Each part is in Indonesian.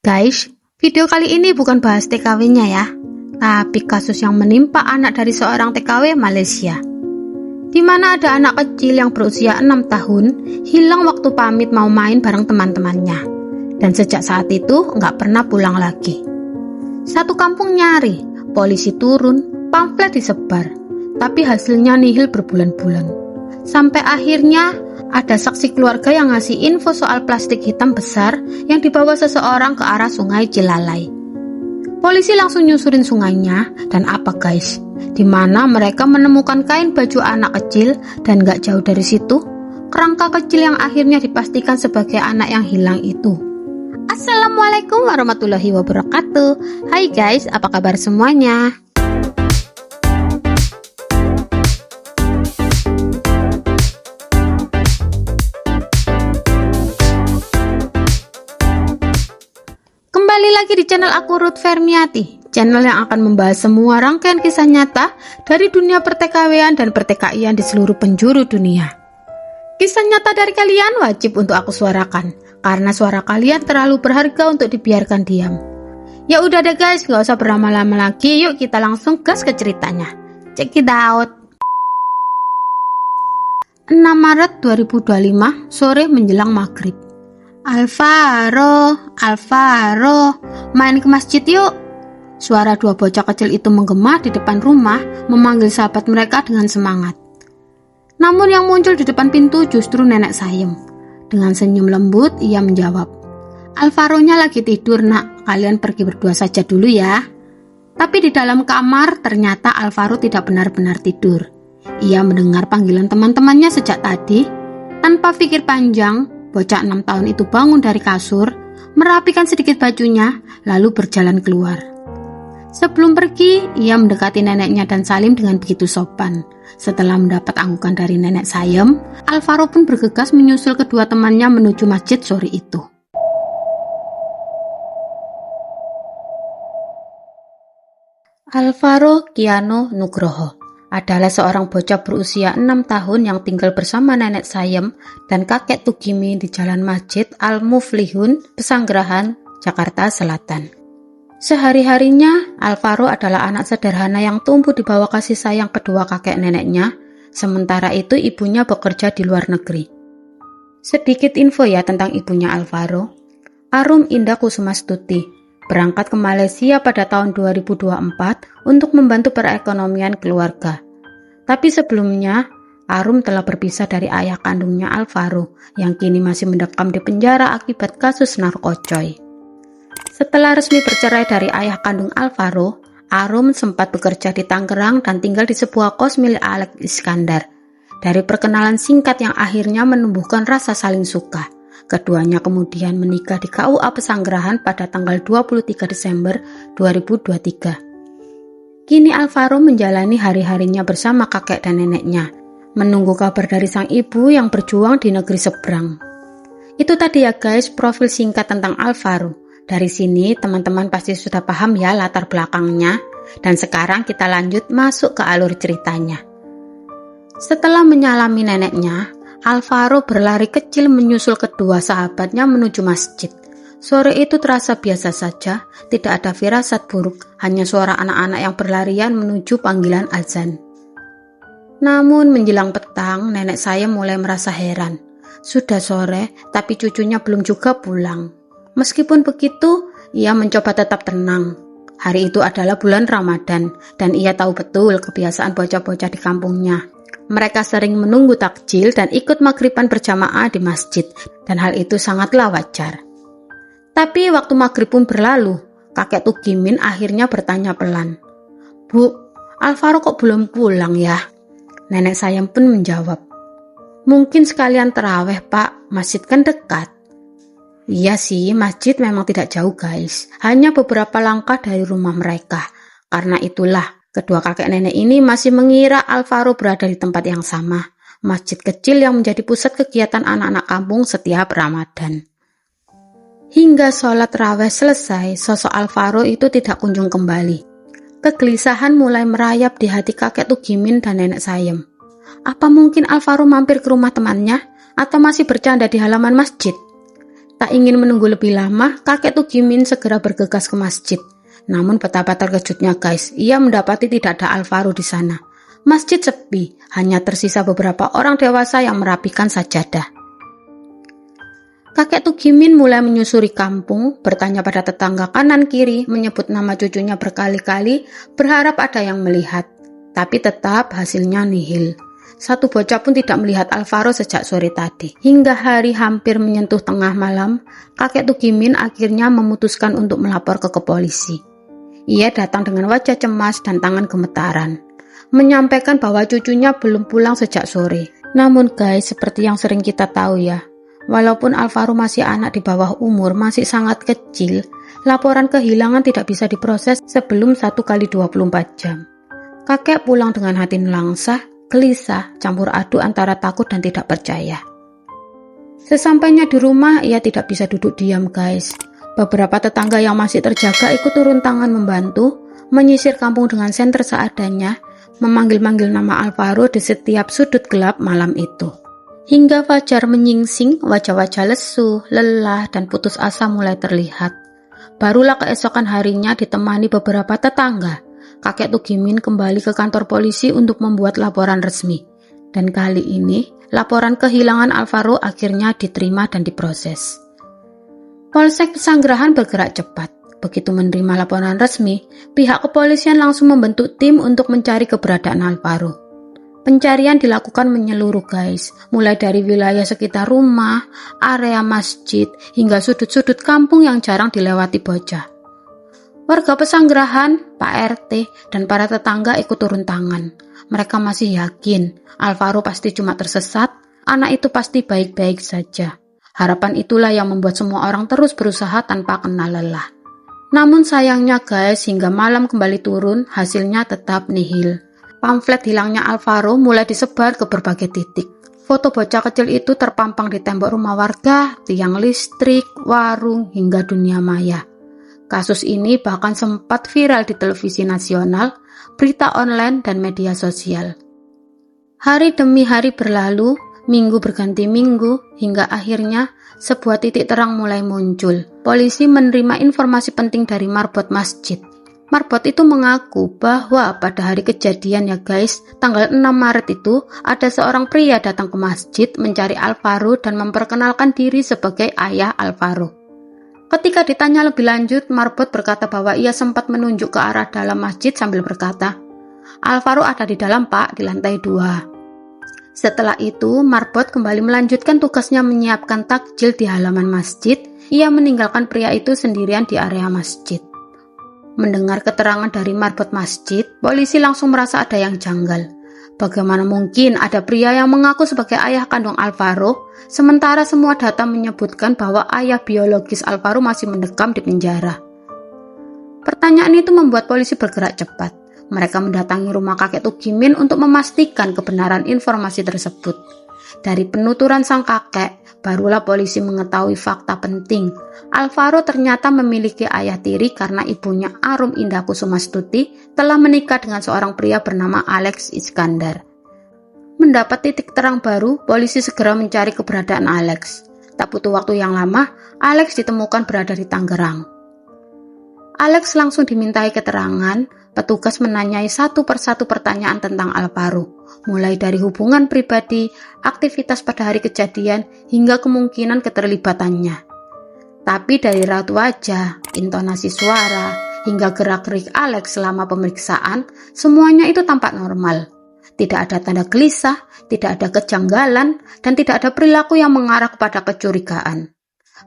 Guys, video kali ini bukan bahas TKW-nya ya, tapi kasus yang menimpa anak dari seorang TKW Malaysia, di mana ada anak kecil yang berusia 6 tahun hilang waktu pamit mau main bareng teman-temannya, dan sejak saat itu nggak pernah pulang lagi. Satu kampung nyari, polisi turun, pamflet disebar, tapi hasilnya nihil berbulan-bulan. Sampai akhirnya ada saksi keluarga yang ngasih info soal plastik hitam besar yang dibawa seseorang ke arah sungai Cilalai. Polisi langsung nyusurin sungainya, dan apa guys? Dimana mereka menemukan kain baju anak kecil, dan gak jauh dari situ, kerangka kecil yang akhirnya dipastikan sebagai anak yang hilang itu. Assalamualaikum warahmatullahi wabarakatuh. Hai guys, apa kabar semuanya? Kembali lagi di channel aku, Ruth Fermiati, channel yang akan membahas semua rangkaian kisah nyata dari dunia perTKW-an dan perTKI-an di seluruh penjuru dunia. Kisah nyata dari kalian wajib untuk aku suarakan, karena suara kalian terlalu berharga untuk dibiarkan diam. Ya udah deh guys, gak usah berlama-lama lagi, yuk kita langsung gas ke ceritanya. Check it out. 6 Maret 2025, sore menjelang maghrib. Alvaro, main ke masjid yuk. Suara dua bocah kecil itu menggema di depan rumah, memanggil sahabat mereka dengan semangat. Namun yang muncul di depan pintu justru nenek Sayem. Dengan senyum lembut, ia menjawab, "Alvaro-nya lagi tidur nak, kalian pergi berdua saja dulu ya." Tapi di dalam kamar, ternyata Alvaro tidak benar-benar tidur. Ia mendengar panggilan teman-temannya sejak tadi. Tanpa pikir panjang, bocah 6 tahun itu bangun dari kasur, merapikan sedikit bajunya, lalu berjalan keluar. Sebelum pergi, ia mendekati neneknya dan salim dengan begitu sopan. Setelah mendapat anggukan dari nenek Sayem, Alvaro pun bergegas menyusul kedua temannya menuju masjid sore itu. Alvaro Kiano Nugroho adalah seorang bocah berusia 6 tahun yang tinggal bersama nenek Sayem dan kakek Tugimi di Jalan Masjid Al-Muflihun, Pesanggerahan, Jakarta Selatan. Sehari-harinya, Alvaro adalah anak sederhana yang tumbuh di bawah kasih sayang kedua kakek neneknya, sementara itu ibunya bekerja di luar negeri. Sedikit info ya tentang ibunya Alvaro. Arum Indah Kusumastuti berangkat ke Malaysia pada tahun 2024 untuk membantu perekonomian keluarga. Tapi sebelumnya, Arum telah berpisah dari ayah kandungnya Alvaro yang kini masih mendekam di penjara akibat kasus narkocoy. Setelah resmi bercerai dari ayah kandung Alvaro, Arum sempat bekerja di Tangerang dan tinggal di sebuah kos milik Alex Iskandar. Dari perkenalan singkat yang akhirnya menumbuhkan rasa saling suka, keduanya kemudian menikah di KUA Pesanggerahan pada tanggal 23 Desember 2023. Kini Alvaro menjalani hari-harinya bersama kakek dan neneknya, menunggu kabar dari sang ibu yang berjuang di negeri seberang. Itu tadi ya guys, profil singkat tentang Alvaro. Dari sini teman-teman pasti sudah paham ya latar belakangnya, dan sekarang kita lanjut masuk ke alur ceritanya. Setelah menyalami neneknya, Alvaro berlari kecil menyusul kedua sahabatnya menuju masjid. Sore itu terasa biasa saja, tidak ada firasat buruk, hanya suara anak-anak yang berlarian menuju panggilan azan. Namun menjelang petang, nenek saya mulai merasa heran. Sudah sore, tapi cucunya belum juga pulang. Meskipun begitu, ia mencoba tetap tenang. Hari itu adalah bulan Ramadan, dan ia tahu betul kebiasaan bocah-bocah di kampungnya. Mereka sering menunggu takjil dan ikut maghriban berjamaah di masjid, dan hal itu sangatlah wajar. Tapi waktu maghrib pun berlalu, kakek Tugimin akhirnya bertanya pelan, "Bu, Alvaro kok belum pulang ya?" Nenek Sayem pun menjawab, "Mungkin sekalian terawih pak, masjid kan dekat." Iya sih, masjid memang tidak jauh guys, hanya beberapa langkah dari rumah mereka. Karena itulah, kedua kakek nenek ini masih mengira Alvaro berada di tempat yang sama, masjid kecil yang menjadi pusat kegiatan anak-anak kampung setiap Ramadan. Hingga sholat raweh selesai, sosok Alvaro itu tidak kunjung kembali. Kegelisahan mulai merayap di hati kakek Tugimin dan nenek Sayem. Apa mungkin Alvaro mampir ke rumah temannya, atau masih bercanda di halaman masjid? Tak ingin menunggu lebih lama, kakek Tugimin segera bergegas ke masjid. Namun betapa terkejutnya guys, ia mendapati tidak ada Alvaro di sana. Masjid sepi, hanya tersisa beberapa orang dewasa yang merapikan sajadah. Kakek Tugimin mulai menyusuri kampung, bertanya pada tetangga kanan kiri, menyebut nama cucunya berkali-kali, berharap ada yang melihat. Tapi tetap hasilnya nihil. Satu bocah pun tidak melihat Alvaro sejak sore tadi. Hingga hari hampir menyentuh tengah malam, kakek Tugimin akhirnya memutuskan untuk melapor ke polisi. Ia datang dengan wajah cemas dan tangan gemetaran, menyampaikan bahwa cucunya belum pulang sejak sore. Namun guys, seperti yang sering kita tahu ya, walaupun Alvaro masih anak di bawah umur, masih sangat kecil, laporan kehilangan tidak bisa diproses sebelum 1x24 jam. Kakek pulang dengan hati nelangsah, gelisah, campur aduk antara takut dan tidak percaya. Sesampainya di rumah, ia tidak bisa duduk diam guys. Beberapa tetangga yang masih terjaga ikut turun tangan membantu, menyisir kampung dengan senter seadanya, memanggil-manggil nama Alvaro di setiap sudut gelap malam itu. Hingga fajar menyingsing, wajah-wajah lesu, lelah, dan putus asa mulai terlihat. Barulah keesokan harinya ditemani beberapa tetangga, kakek Tugimin kembali ke kantor polisi untuk membuat laporan resmi. Dan kali ini, laporan kehilangan Alvaro akhirnya diterima dan diproses. Polsek Pesanggerahan bergerak cepat. Begitu menerima laporan resmi, pihak kepolisian langsung membentuk tim untuk mencari keberadaan Alvaro. Pencarian dilakukan menyeluruh guys, mulai dari wilayah sekitar rumah, area masjid, hingga sudut-sudut kampung yang jarang dilewati bocah. Warga Pesanggerahan, Pak RT, dan para tetangga ikut turun tangan. Mereka masih yakin Alvaro pasti cuma tersesat, anak itu pasti baik-baik saja. Harapan itulah yang membuat semua orang terus berusaha tanpa kenal lelah. Namun sayangnya guys, hingga malam kembali turun, hasilnya tetap nihil. Pamflet hilangnya Alvaro mulai disebar ke berbagai titik. Foto bocah kecil itu terpampang di tembok rumah warga, tiang listrik, warung, hingga dunia maya. Kasus ini bahkan sempat viral di televisi nasional, berita online, dan media sosial. Hari demi hari berlalu, minggu berganti minggu, hingga akhirnya sebuah titik terang mulai muncul. Polisi menerima informasi penting dari marbot masjid. Marbot itu mengaku bahwa pada hari kejadian ya guys, tanggal 6 Maret itu, ada seorang pria datang ke masjid mencari Alvaro dan memperkenalkan diri sebagai ayah Alvaro. Ketika ditanya lebih lanjut, marbot berkata bahwa ia sempat menunjuk ke arah dalam masjid sambil berkata, "Alvaro ada di dalam pak, di lantai 2. Setelah itu, marbot kembali melanjutkan tugasnya menyiapkan takjil di halaman masjid. Ia meninggalkan pria itu sendirian di area masjid. Mendengar keterangan dari marbot masjid, polisi langsung merasa ada yang janggal. Bagaimana mungkin ada pria yang mengaku sebagai ayah kandung Alvaro, sementara semua data menyebutkan bahwa ayah biologis Alvaro masih mendekam di penjara? Pertanyaan itu membuat polisi bergerak cepat. Mereka mendatangi rumah kakek Tugimin untuk memastikan kebenaran informasi tersebut. Dari penuturan sang kakek, barulah polisi mengetahui fakta penting. Alvaro ternyata memiliki ayah tiri karena ibunya Arum Indah Kusumastuti telah menikah dengan seorang pria bernama Alex Iskandar. Mendapat titik terang baru, polisi segera mencari keberadaan Alex. Tak butuh waktu yang lama, Alex ditemukan berada di Tangerang. Alex langsung dimintai keterangan. Petugas menanyai satu persatu pertanyaan tentang Alvaro, mulai dari hubungan pribadi, aktivitas pada hari kejadian, hingga kemungkinan keterlibatannya. Tapi dari raut wajah, intonasi suara, hingga gerak-gerik Alex selama pemeriksaan, semuanya itu tampak normal. Tidak ada tanda gelisah, tidak ada kejanggalan, dan tidak ada perilaku yang mengarah kepada kecurigaan.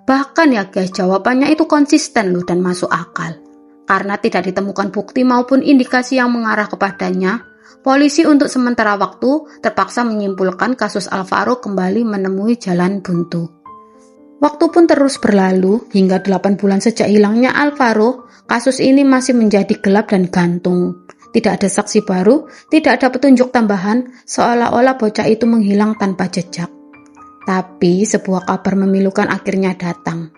Bahkan ya guys, jawabannya itu konsisten loh dan masuk akal. Karena tidak ditemukan bukti maupun indikasi yang mengarah kepadanya, polisi untuk sementara waktu terpaksa menyimpulkan kasus Alvaro kembali menemui jalan buntu. Waktu pun terus berlalu, hingga 8 bulan sejak hilangnya Alvaro, kasus ini masih menjadi gelap dan gantung. Tidak ada saksi baru, tidak ada petunjuk tambahan, seolah-olah bocah itu menghilang tanpa jejak. Tapi sebuah kabar memilukan akhirnya datang.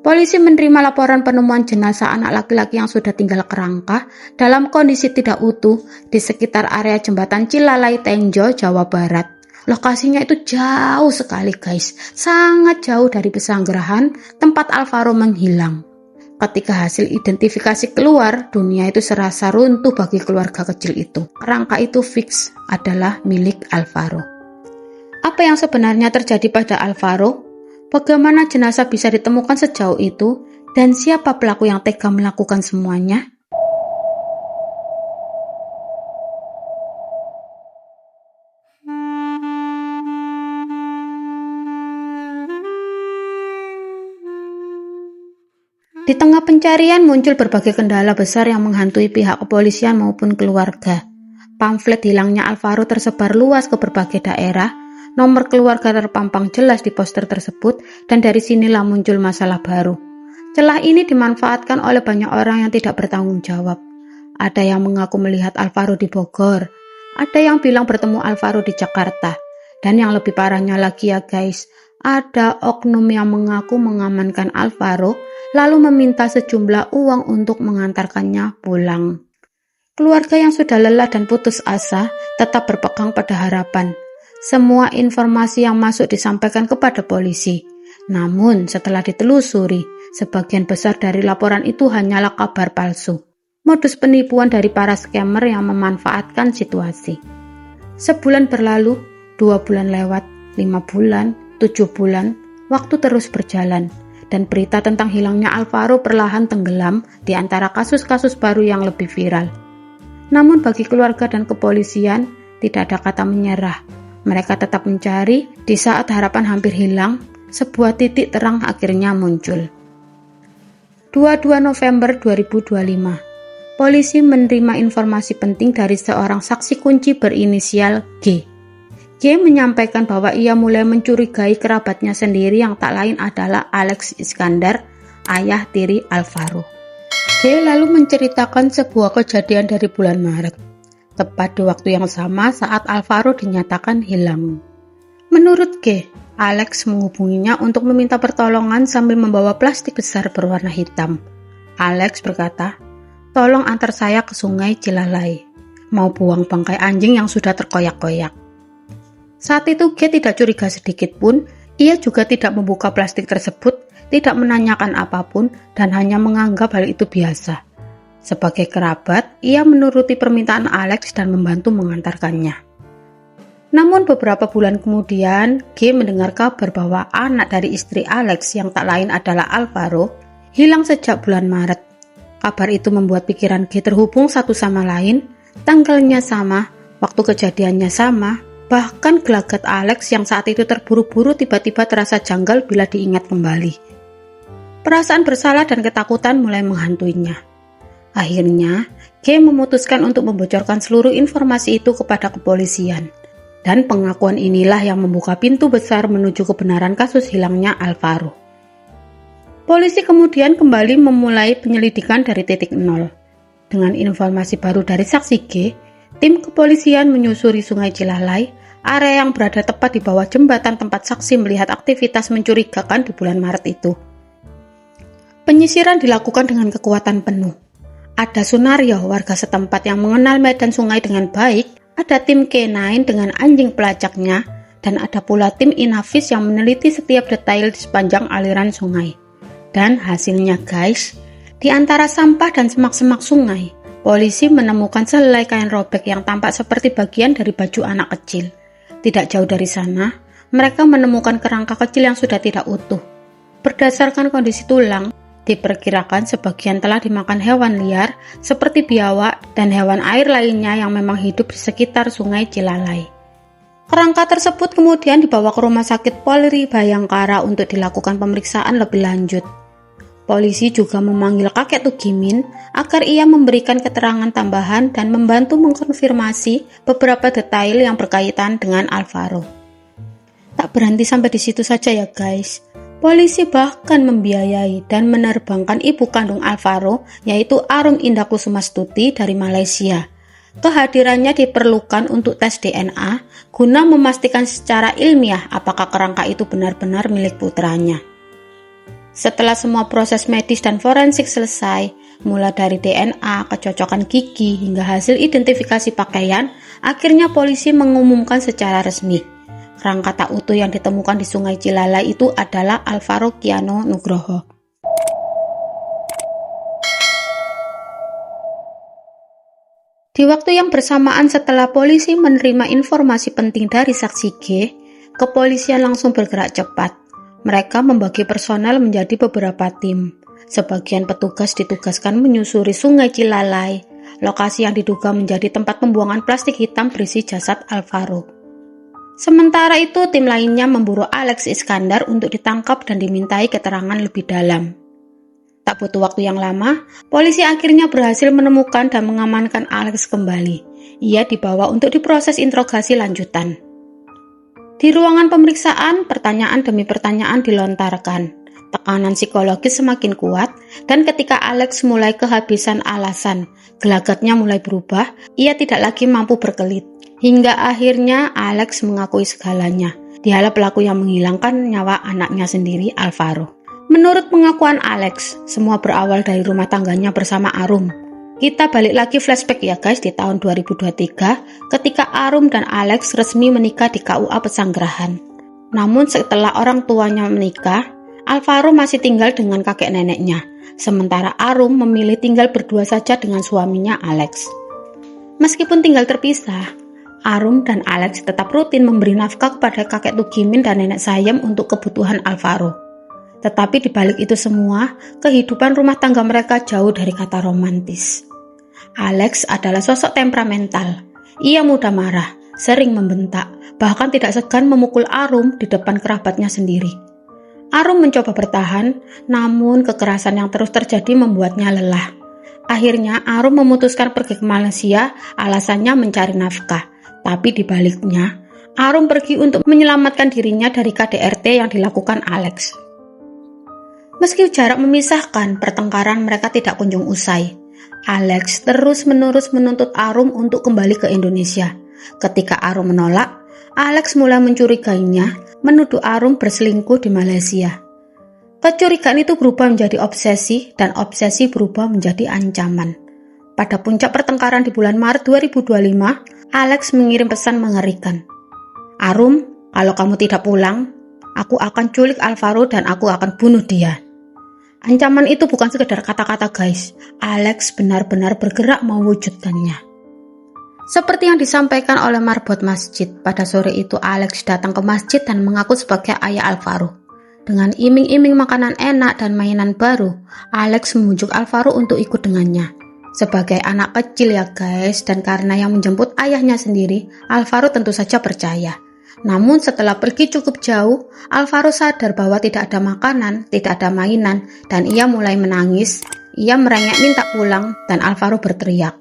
Polisi menerima laporan penemuan jenazah anak laki-laki yang sudah tinggal kerangka dalam kondisi tidak utuh di sekitar area jembatan Cilalai Tenjo, Jawa Barat. Lokasinya itu jauh sekali guys, sangat jauh dari pesanggerahan tempat Alvaro menghilang. Ketika hasil identifikasi keluar, dunia itu serasa runtuh bagi keluarga kecil itu. Kerangka itu fix adalah milik Alvaro. Apa yang sebenarnya terjadi pada Alvaro? Bagaimana jenazah bisa ditemukan sejauh itu? Dan siapa pelaku yang tega melakukan semuanya? Di tengah pencarian muncul berbagai kendala besar yang menghantui pihak kepolisian maupun keluarga. Pamflet hilangnya Alvaro tersebar luas ke berbagai daerah, nomor keluarga terpampang jelas di poster tersebut, dan dari sinilah muncul masalah baru. Celah ini dimanfaatkan oleh banyak orang yang tidak bertanggung jawab. Ada yang mengaku melihat Alvaro di Bogor, ada yang bilang bertemu Alvaro di Jakarta, dan yang lebih parahnya lagi ya guys, ada oknum yang mengaku mengamankan Alvaro lalu meminta sejumlah uang untuk mengantarkannya pulang. Keluarga yang sudah lelah dan putus asa tetap berpegang pada harapan. Semua informasi yang masuk disampaikan kepada polisi. Namun setelah ditelusuri, sebagian besar dari laporan itu hanyalah kabar palsu. Modus penipuan dari para scammer yang memanfaatkan situasi. Sebulan berlalu, 2 bulan lewat, 5 bulan, 7 bulan, waktu terus berjalan. Dan berita tentang hilangnya Alvaro perlahan tenggelam di antara kasus-kasus baru yang lebih viral. Namun bagi keluarga dan kepolisian, tidak ada kata menyerah. Mereka tetap mencari. Di saat harapan hampir hilang, sebuah titik terang akhirnya muncul. 22 November 2025, polisi menerima informasi penting dari seorang saksi kunci berinisial G. G menyampaikan bahwa ia mulai mencurigai kerabatnya sendiri yang tak lain adalah Alex Iskandar, ayah tiri Alvaro. G lalu menceritakan sebuah kejadian dari bulan Maret, tepat di waktu yang sama saat Alvaro dinyatakan hilang. Menurut G, Alex menghubunginya untuk meminta pertolongan sambil membawa plastik besar berwarna hitam. Alex berkata, "Tolong antar saya ke sungai Cilalai, mau buang bangkai anjing yang sudah terkoyak-koyak." Saat itu G tidak curiga sedikit pun, ia juga tidak membuka plastik tersebut, tidak menanyakan apapun, dan hanya menganggap hal itu biasa. Sebagai kerabat, ia menuruti permintaan Alex dan membantu mengantarkannya. Namun beberapa bulan kemudian, G mendengar kabar bahwa anak dari istri Alex yang tak lain adalah Alvaro, hilang sejak bulan Maret. Kabar itu membuat pikiran G terhubung satu sama lain, tanggalnya sama, waktu kejadiannya sama. Bahkan gelagat Alex yang saat itu terburu-buru tiba-tiba terasa janggal bila diingat kembali. Perasaan bersalah dan ketakutan mulai menghantuinya. Akhirnya, G memutuskan untuk membocorkan seluruh informasi itu kepada kepolisian. Dan pengakuan inilah yang membuka pintu besar menuju kebenaran kasus hilangnya Alvaro. Polisi kemudian kembali memulai penyelidikan dari titik nol. Dengan informasi baru dari saksi G, tim kepolisian menyusuri Sungai Cilalai, area yang berada tepat di bawah jembatan tempat saksi melihat aktivitas mencurigakan di bulan Maret itu. Penyisiran dilakukan dengan kekuatan penuh. Ada Sunario, warga setempat yang mengenal medan sungai dengan baik, ada tim K9 dengan anjing pelacaknya, dan ada pula tim Inavis yang meneliti setiap detail di sepanjang aliran sungai. Dan hasilnya guys, di antara sampah dan semak-semak sungai, polisi menemukan sehelai kain robek yang tampak seperti bagian dari baju anak kecil. Tidak jauh dari sana, mereka menemukan kerangka kecil yang sudah tidak utuh. Berdasarkan kondisi tulang, diperkirakan sebagian telah dimakan hewan liar seperti biawak dan hewan air lainnya yang memang hidup di sekitar Sungai Cilalai. Kerangka tersebut kemudian dibawa ke Rumah Sakit Polri Bayangkara untuk dilakukan pemeriksaan lebih lanjut. Polisi juga memanggil kakek Tugimin agar ia memberikan keterangan tambahan dan membantu mengkonfirmasi beberapa detail yang berkaitan dengan Alvaro. Tak berhenti sampai di situ saja ya guys. Polisi bahkan membiayai dan menerbangkan ibu kandung Alvaro, yaitu Arung Indah Kusumastuti dari Malaysia. Kehadirannya diperlukan untuk tes DNA guna memastikan secara ilmiah apakah kerangka itu benar-benar milik putranya. Setelah semua proses medis dan forensik selesai, mulai dari DNA, kecocokan gigi, hingga hasil identifikasi pakaian, akhirnya polisi mengumumkan secara resmi. Kerangka tak utuh yang ditemukan di Sungai Cilalai itu adalah Alvaro Kiano Nugroho. Di waktu yang bersamaan setelah polisi menerima informasi penting dari saksi G, kepolisian langsung bergerak cepat. Mereka membagi personel menjadi beberapa tim. Sebagian petugas ditugaskan menyusuri Sungai Cilalai, lokasi yang diduga menjadi tempat pembuangan plastik hitam berisi jasad Alvaro. Sementara itu, tim lainnya memburu Alex Iskandar untuk ditangkap dan dimintai keterangan lebih dalam. Tak butuh waktu yang lama, polisi akhirnya berhasil menemukan dan mengamankan Alex kembali. Ia dibawa untuk diproses interogasi lanjutan. Di ruangan pemeriksaan, pertanyaan demi pertanyaan dilontarkan. Tekanan psikologis semakin kuat, dan ketika Alex mulai kehabisan alasan, gelagatnya mulai berubah, ia tidak lagi mampu berkelit. Hingga akhirnya Alex mengakui segalanya. Dialah pelaku yang menghilangkan nyawa anaknya sendiri, Alvaro. Menurut pengakuan Alex, semua berawal dari rumah tangganya bersama Arum. Kita balik lagi flashback ya guys di tahun 2023 ketika Arum dan Alex resmi menikah di KUA Pesanggerahan. Namun setelah orang tuanya menikah, Alvaro masih tinggal dengan kakek neneknya, sementara Arum memilih tinggal berdua saja dengan suaminya Alex. Meskipun tinggal terpisah, Arum dan Alex tetap rutin memberi nafkah kepada kakek Tugimin dan nenek Sayem untuk kebutuhan Alvaro. Tetapi di balik itu semua, kehidupan rumah tangga mereka jauh dari kata romantis. Alex adalah sosok temperamental. Ia mudah marah, sering membentak, bahkan tidak segan memukul Arum di depan kerabatnya sendiri. Arum mencoba bertahan, namun kekerasan yang terus terjadi membuatnya lelah. Akhirnya Arum memutuskan pergi ke Malaysia, alasannya mencari nafkah. Tapi di baliknya, Arum pergi untuk menyelamatkan dirinya dari KDRT yang dilakukan Alex. Meski jarak memisahkan, pertengkaran mereka tidak kunjung usai. Alex terus-menerus menuntut Arum untuk kembali ke Indonesia. Ketika Arum menolak, Alex mulai mencurigainya, menuduh Arum berselingkuh di Malaysia. Kecurigaan itu berubah menjadi obsesi, dan obsesi berubah menjadi ancaman. Pada puncak pertengkaran di bulan Maret 2025, Alex mengirim pesan mengerikan. Arum, kalau kamu tidak pulang, aku akan culik Alvaro dan aku akan bunuh dia. Ancaman itu bukan sekedar kata-kata guys, Alex benar-benar bergerak mewujudkannya. Seperti yang disampaikan oleh marbot masjid, pada sore itu Alex datang ke masjid dan mengaku sebagai ayah Alvaro. Dengan iming-iming makanan enak dan mainan baru, Alex membujuk Alvaro untuk ikut dengannya. Sebagai anak kecil ya guys, dan karena yang menjemput ayahnya sendiri, Alvaro tentu saja percaya. Namun setelah pergi cukup jauh, Alvaro sadar bahwa tidak ada makanan, tidak ada mainan, dan ia mulai menangis. Ia merengek minta pulang, dan Alvaro berteriak.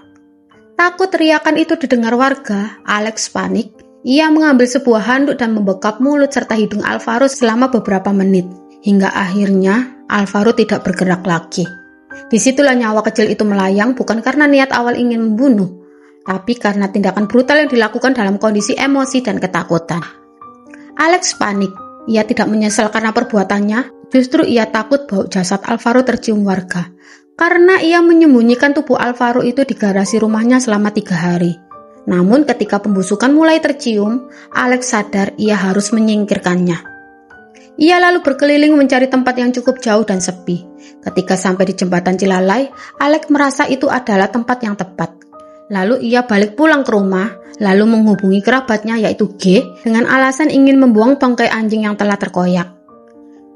Takut teriakan itu didengar warga, Alex panik. Ia mengambil sebuah handuk dan membekap mulut serta hidung Alvaro selama beberapa menit. Hingga akhirnya, Alvaro tidak bergerak lagi. Disitulah nyawa kecil itu melayang, bukan karena niat awal ingin membunuh, tapi karena tindakan brutal yang dilakukan dalam kondisi emosi dan ketakutan. Alex panik. Ia tidak menyesal karena perbuatannya, justru ia takut bau jasad Alvaro tercium warga. Karena ia menyembunyikan tubuh Alvaro itu di garasi rumahnya selama 3 hari. Namun ketika pembusukan mulai tercium, Alex sadar ia harus menyingkirkannya. Ia lalu berkeliling mencari tempat yang cukup jauh dan sepi. Ketika sampai di jembatan Cilalai, Alex merasa itu adalah tempat yang tepat. Lalu ia balik pulang ke rumah, lalu menghubungi kerabatnya yaitu G dengan alasan ingin membuang bangkai anjing yang telah terkoyak.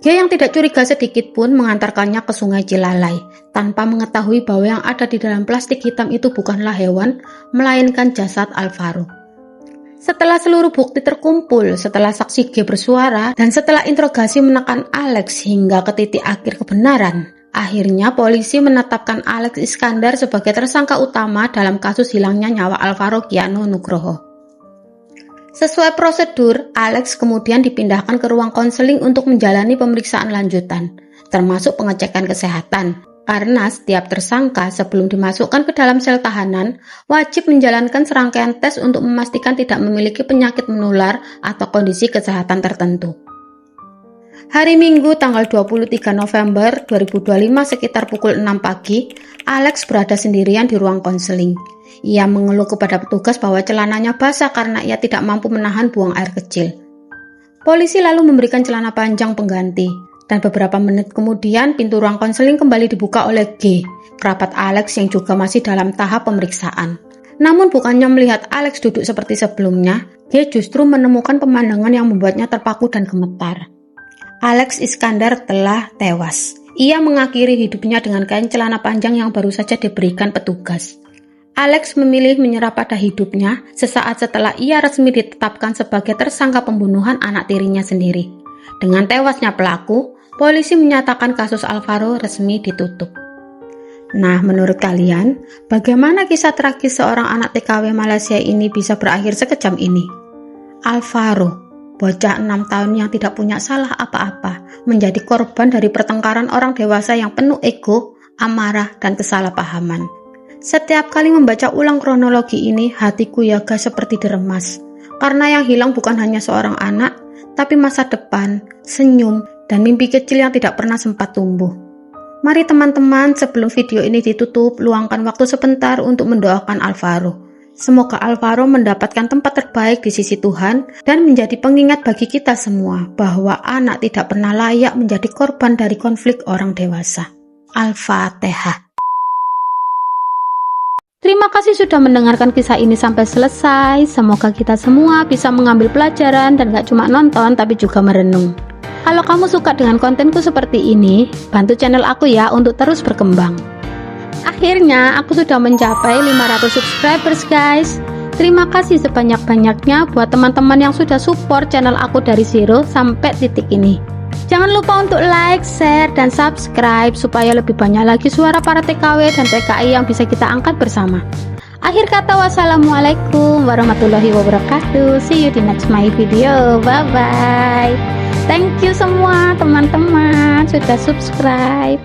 G yang tidak curiga sedikit pun mengantarkannya ke Sungai Cilalai, tanpa mengetahui bahwa yang ada di dalam plastik hitam itu bukanlah hewan, melainkan jasad Alvaro. Setelah seluruh bukti terkumpul, setelah saksi G bersuara, dan setelah interogasi menekan Alex hingga ke titik akhir kebenaran, akhirnya polisi menetapkan Alex Iskandar sebagai tersangka utama dalam kasus hilangnya nyawa Alvaro Kiano Nugroho. Sesuai prosedur, Alex kemudian dipindahkan ke ruang konseling untuk menjalani pemeriksaan lanjutan, termasuk pengecekan kesehatan. Karena setiap tersangka sebelum dimasukkan ke dalam sel tahanan, wajib menjalankan serangkaian tes untuk memastikan tidak memiliki penyakit menular atau kondisi kesehatan tertentu. Hari Minggu tanggal 23 November 2025 sekitar pukul 6 pagi, Alex berada sendirian di ruang konseling. Ia mengeluh kepada petugas bahwa celananya basah karena ia tidak mampu menahan buang air kecil. Polisi lalu memberikan celana panjang pengganti, dan beberapa menit kemudian pintu ruang konseling kembali dibuka oleh G, kerabat Alex yang juga masih dalam tahap pemeriksaan. Namun bukannya melihat Alex duduk seperti sebelumnya, G justru menemukan pemandangan yang membuatnya terpaku dan gemetar. Alex Iskandar telah tewas. Ia mengakhiri hidupnya dengan kain celana panjang yang baru saja diberikan petugas. Alex memilih menyerah pada hidupnya sesaat setelah ia resmi ditetapkan sebagai tersangka pembunuhan anak tirinya sendiri. Dengan tewasnya pelaku, polisi menyatakan kasus Alvaro resmi ditutup. Nah, menurut kalian, bagaimana kisah tragis seorang anak TKW Malaysia ini bisa berakhir sekejam ini? Alvaro, bocah 6 tahun yang tidak punya salah apa-apa, menjadi korban dari pertengkaran orang dewasa yang penuh ego, amarah, dan kesalahpahaman. Setiap kali membaca ulang kronologi ini, hatiku yaga seperti diremas. Karena yang hilang bukan hanya seorang anak, tapi masa depan, senyum, dan mimpi kecil yang tidak pernah sempat tumbuh. Mari teman-teman, sebelum video ini ditutup, luangkan waktu sebentar untuk mendoakan Alvaro. Semoga Alvaro mendapatkan tempat terbaik di sisi Tuhan dan menjadi pengingat bagi kita semua bahwa anak tidak pernah layak menjadi korban dari konflik orang dewasa. Al-Fatihah. Terima kasih sudah mendengarkan kisah ini sampai selesai. Semoga kita semua bisa mengambil pelajaran dan gak cuma nonton tapi juga merenung. Kalau kamu suka dengan kontenku seperti ini, bantu channel aku ya untuk terus berkembang. Akhirnya aku sudah mencapai 500 subscribers guys. Terima kasih sebanyak-banyaknya buat teman-teman yang sudah support channel aku dari zero sampai titik ini. Jangan lupa untuk like, share, dan subscribe supaya lebih banyak lagi suara para TKW dan TKI yang bisa kita angkat bersama. Akhir kata, wassalamualaikum warahmatullahi wabarakatuh. See you di next my video. Bye bye. Thank you semua teman-teman sudah subscribe.